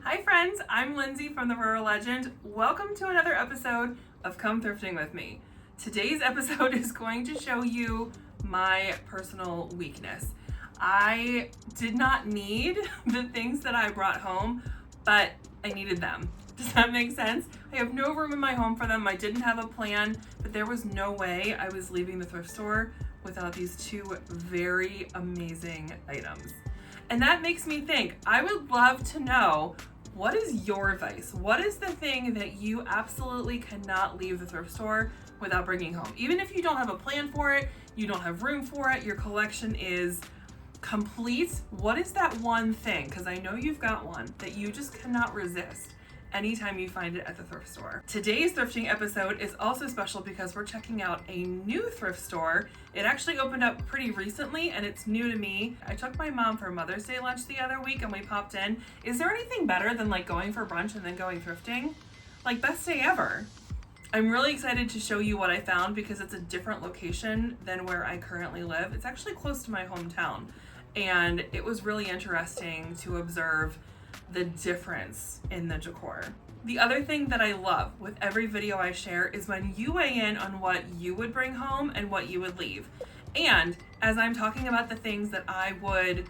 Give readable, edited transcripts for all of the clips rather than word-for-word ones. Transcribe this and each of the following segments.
Hi friends, I'm Lindsay from The Rural Legend. Welcome to another episode of Come Thrifting with me. Today's episode is going to show you my personal weakness. I did not need the things that I brought home, but I needed them. Does that make sense? I have no room in my home for them. I didn't have a plan, but there was no way I was leaving the thrift store without these two very amazing items. And that makes me think, I would love to know, what is your vice? What is the thing that you absolutely cannot leave the thrift store without bringing home? Even if you don't have a plan for it, you don't have room for it, your collection is complete, what is that one thing? Because I know you've got one that you just cannot resist anytime you find it at the thrift store. Today's thrifting episode is also special because we're checking out a new thrift store. It actually opened up pretty recently and it's new to me. I took my mom for Mother's Day lunch the other week and we popped in. Is there anything better than like going for brunch and then going thrifting? Like, best day ever. I'm really excited to show you what I found because it's a different location than where I currently live. It's actually close to my hometown and it was really interesting to observe the difference in the decor. The other thing that I love with every video I share is when you weigh in on what you would bring home and what you would leave. And as I'm talking about the things that I would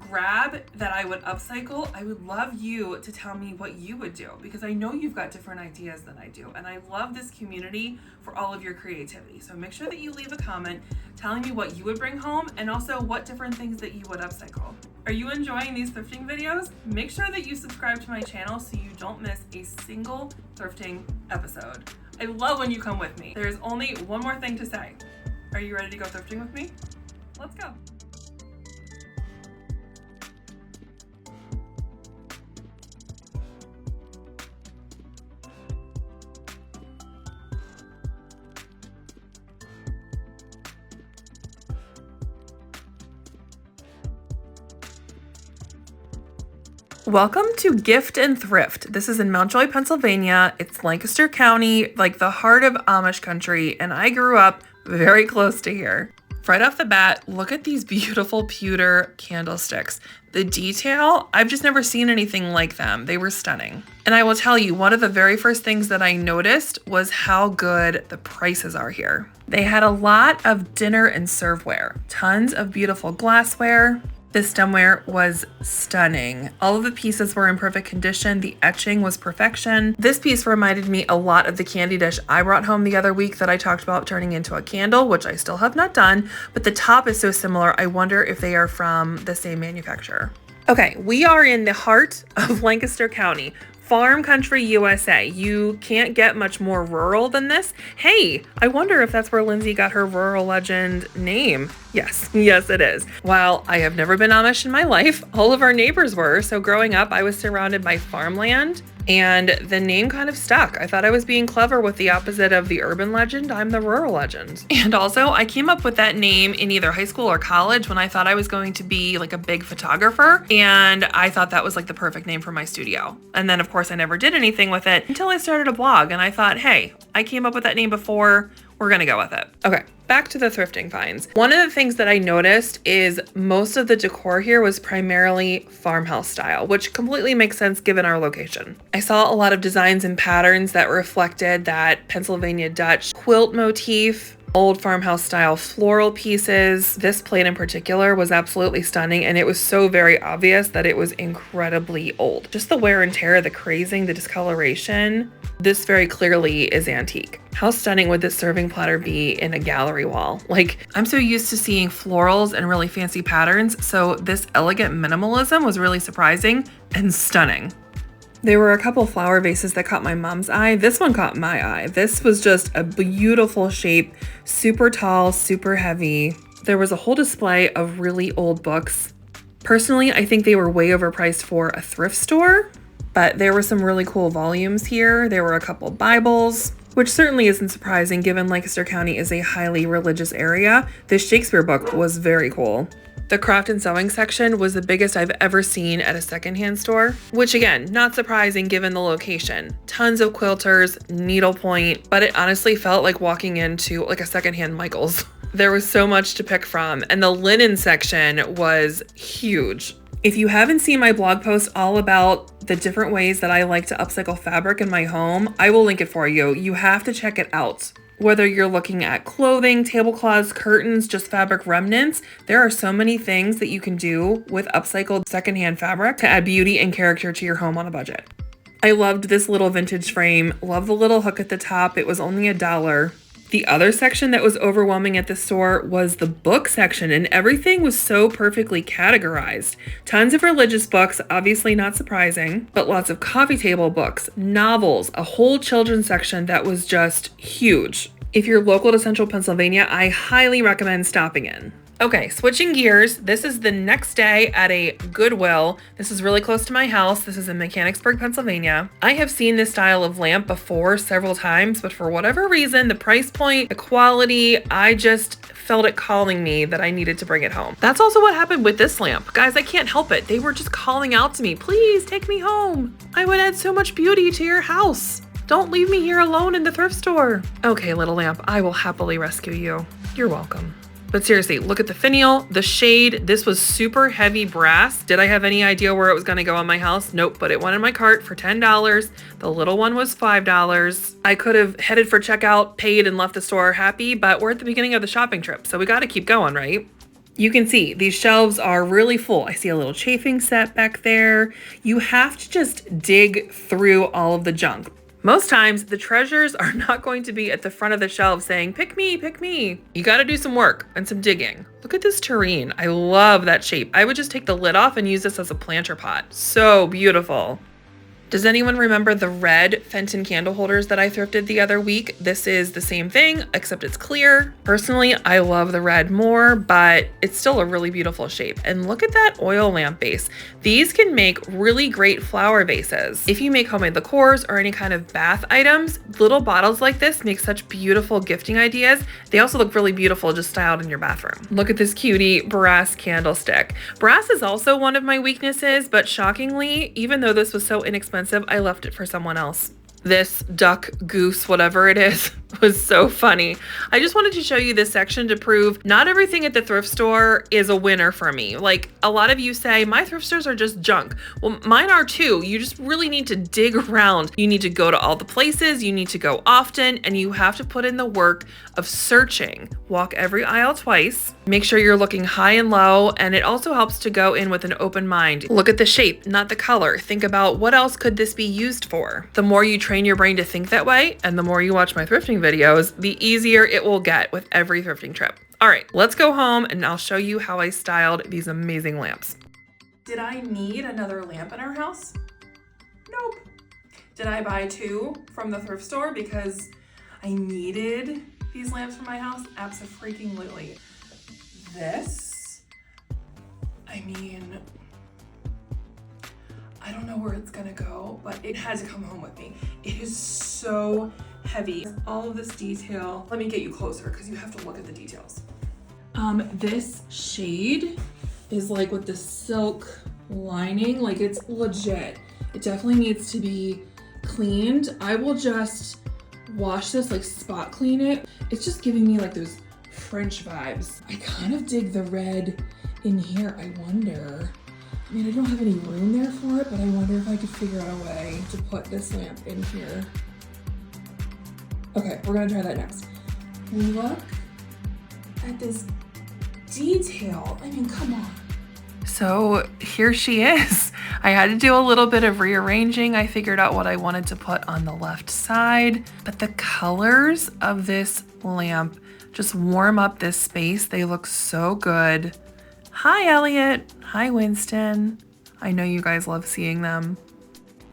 grab, that I would upcycle, I would love you to tell me what you would do because I know you've got different ideas than I do. And I love this community for all of your creativity. So make sure that you leave a comment telling me what you would bring home and also what different things that you would upcycle. Are you enjoying these thrifting videos? Make sure that you subscribe to my channel so you don't miss a single thrifting episode. I love when you come with me. There's only one more thing to say. Are you ready to go thrifting with me? Let's go. Welcome to Gift and Thrift. This is in Mount Joy, Pennsylvania. It's Lancaster County, like the heart of Amish country, and I grew up very close to here. Right off the bat, look at these beautiful pewter candlesticks. The detail, I've just never seen anything like them. They were stunning. And I will tell you, one of the very first things that I noticed was how good the prices are here. They had a lot of dinner and serveware, tons of beautiful glassware. The stemware was stunning. All of the pieces were in perfect condition. The etching was perfection. This piece reminded me a lot of the candy dish I brought home the other week that I talked about turning into a candle, which I still have not done, but the top is so similar. I wonder if they are from the same manufacturer. Okay, we are in the heart of Lancaster County. Farm country, USA. You can't get much more rural than this. Hey, I wonder if that's where Lindsay got her Rural Legend name. Yes, it is. While I have never been Amish in my life, all of our neighbors were. So growing up, I was surrounded by farmland and the name kind of stuck. I thought I was being clever with the opposite of the urban legend. I'm the rural legend. And also, I came up with that name in either high school or college when I thought I was going to be like a big photographer. And I thought that was like the perfect name for my studio. And then of course I never did anything with it until I started a blog and I thought, hey, I came up with that name before, we're gonna go with it. Okay, back to the thrifting finds. One of the things that I noticed is most of the decor here was primarily farmhouse style, which completely makes sense given our location. I saw a lot of designs and patterns that reflected that Pennsylvania Dutch quilt motif, old farmhouse style floral pieces. This plate in particular was absolutely stunning and it was so very obvious that it was incredibly old. Just the wear and tear, the crazing, the discoloration. This very clearly is antique. How stunning would this serving platter be in a gallery wall? Like, I'm so used to seeing florals and really fancy patterns, so this elegant minimalism was really surprising and stunning. There were a couple flower vases that caught my mom's eye. This one caught my eye. This was just a beautiful shape, super tall, super heavy. There was a whole display of really old books. Personally, I think they were way overpriced for a thrift store, but there were some really cool volumes here. There were a couple Bibles, which certainly isn't surprising given Lancaster County is a highly religious area. This Shakespeare book was very cool. The craft and sewing section was the biggest I've ever seen at a secondhand store, which again, not surprising given the location. Tons of quilters, needlepoint, but it honestly felt like walking into like a secondhand Michael's. There was so much to pick from, and the linen section was huge. If you haven't seen my blog post all about the different ways that I like to upcycle fabric in my home, I will link it for you. You have to check it out. Whether you're looking at clothing, tablecloths, curtains, just fabric remnants, there are so many things that you can do with upcycled secondhand fabric to add beauty and character to your home on a budget. I loved this little vintage frame. Love the little hook at the top. It was only $1. The other section that was overwhelming at the store was the book section, and everything was so perfectly categorized. Tons of religious books, obviously not surprising, but lots of coffee table books, novels, a whole children's section that was just huge. If you're local to Central Pennsylvania, I highly recommend stopping in. Okay, switching gears, this is the next day at a Goodwill. This is really close to my house. This is in Mechanicsburg, Pennsylvania. I have seen this style of lamp before several times, but for whatever reason, the price point, the quality, I just felt it calling me that I needed to bring it home. That's also what happened with this lamp. Guys, I can't help it. They were just calling out to me, please take me home. I would add so much beauty to your house. Don't leave me here alone in the thrift store. Okay, little lamp, I will happily rescue you. You're welcome. But seriously, look at the finial, the shade. This was super heavy brass. Did I have any idea where it was gonna go in my house? Nope, but it went in my cart for $10. The little one was $5. I could have headed for checkout, paid, and left the store happy, but we're at the beginning of the shopping trip, so we gotta keep going, right? You can see these shelves are really full. I see a little chafing set back there. You have to just dig through all of the junk. Most times, the treasures are not going to be at the front of the shelf saying, pick me, pick me. You gotta do some work and some digging. Look at this tureen. I love that shape. I would just take the lid off and use this as a planter pot. So beautiful. Does anyone remember the red Fenton candle holders that I thrifted the other week? This is the same thing, except it's clear. Personally, I love the red more, but it's still a really beautiful shape. And look at that oil lamp base. These can make really great flower vases. If you make homemade liqueurs or any kind of bath items, little bottles like this make such beautiful gifting ideas. They also look really beautiful just styled in your bathroom. Look at this cutie brass candlestick. Brass is also one of my weaknesses, but shockingly, even though this was so inexpensive, I left it for someone else. This duck, goose, whatever it is, was so funny. I just wanted to show you this section to prove not everything at the thrift store is a winner for me. Like, a lot of you say, my thrift stores are just junk. Well, mine are too. You just really need to dig around. You need to go to all the places, you need to go often, and you have to put in the work of searching. Walk every aisle twice. Make sure you're looking high and low, and it also helps to go in with an open mind. Look at the shape, not the color. Think about what else could this be used for. The more you train your brain to think that way, and the more you watch my thrifting videos, the easier it will get with every thrifting trip. All right, let's go home and I'll show you how I styled these amazing lamps. Did I need another lamp in our house? Nope. Did I buy two from the thrift store because I needed these lamps for my house? Abso-freaking-lutely. This, I mean, I don't know where it's gonna go, but it had to come home with me. It is so heavy. All of this detail. Let me get you closer because you have to look at the details. This shade is like with the silk lining, like it's legit. It definitely needs to be cleaned. I will just wash this, like spot clean it. It's just giving me like those French vibes. I kind of dig the red in here. I wonder, I mean, I don't have any room there for it, but I wonder if I could figure out a way to put this lamp in here. Okay, we're gonna try that next. Look at this detail. I mean, come on. So here she is. I had to do a little bit of rearranging. I figured out what I wanted to put on the left side, but the colors of this lamp just warm up this space. They look so good. Hi, Elliot. Hi, Winston. I know you guys love seeing them.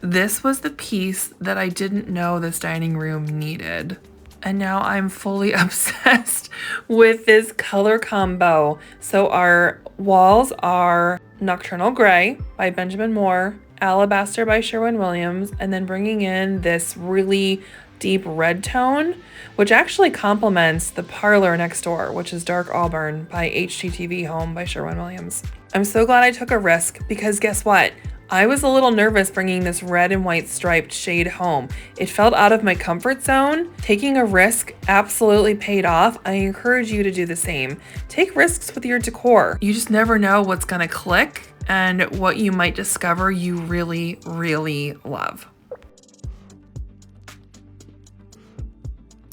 This was the piece that I didn't know this dining room needed. And now I'm fully obsessed with this color combo. So our walls are Nocturnal Gray by Benjamin Moore, Alabaster by Sherwin-Williams, and then bringing in this really deep red tone, which actually complements the parlor next door, which is Dark Auburn by HGTV Home by Sherwin-Williams. I'm so glad I took a risk because guess what? I was a little nervous bringing this red and white striped shade home. It felt out of my comfort zone. Taking a risk absolutely paid off. I encourage you to do the same. Take risks with your decor. You just never know what's gonna click and what you might discover you really, really love.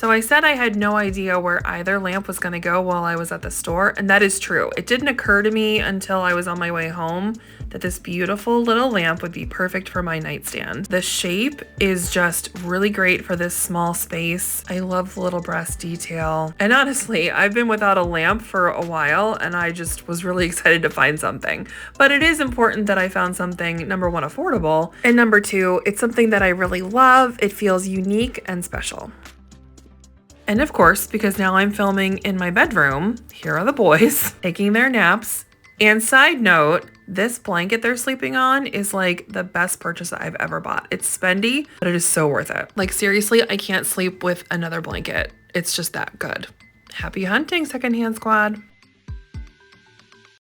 So I said I had no idea where either lamp was going to go while I was at the store, and that is true. It didn't occur to me until I was on my way home that this beautiful little lamp would be perfect for my nightstand. The shape is just really great for this small space. I love the little brass detail. And honestly, I've been without a lamp for a while, and I just was really excited to find something. But it is important that I found something, number one, affordable, and number two, it's something that I really love. It feels unique and special. And of course, because now I'm filming in my bedroom, here are the boys taking their naps. And side note, this blanket they're sleeping on is like the best purchase I've ever bought. It's spendy, but it is so worth it. Like seriously, I can't sleep with another blanket. It's just that good. Happy hunting, secondhand squad.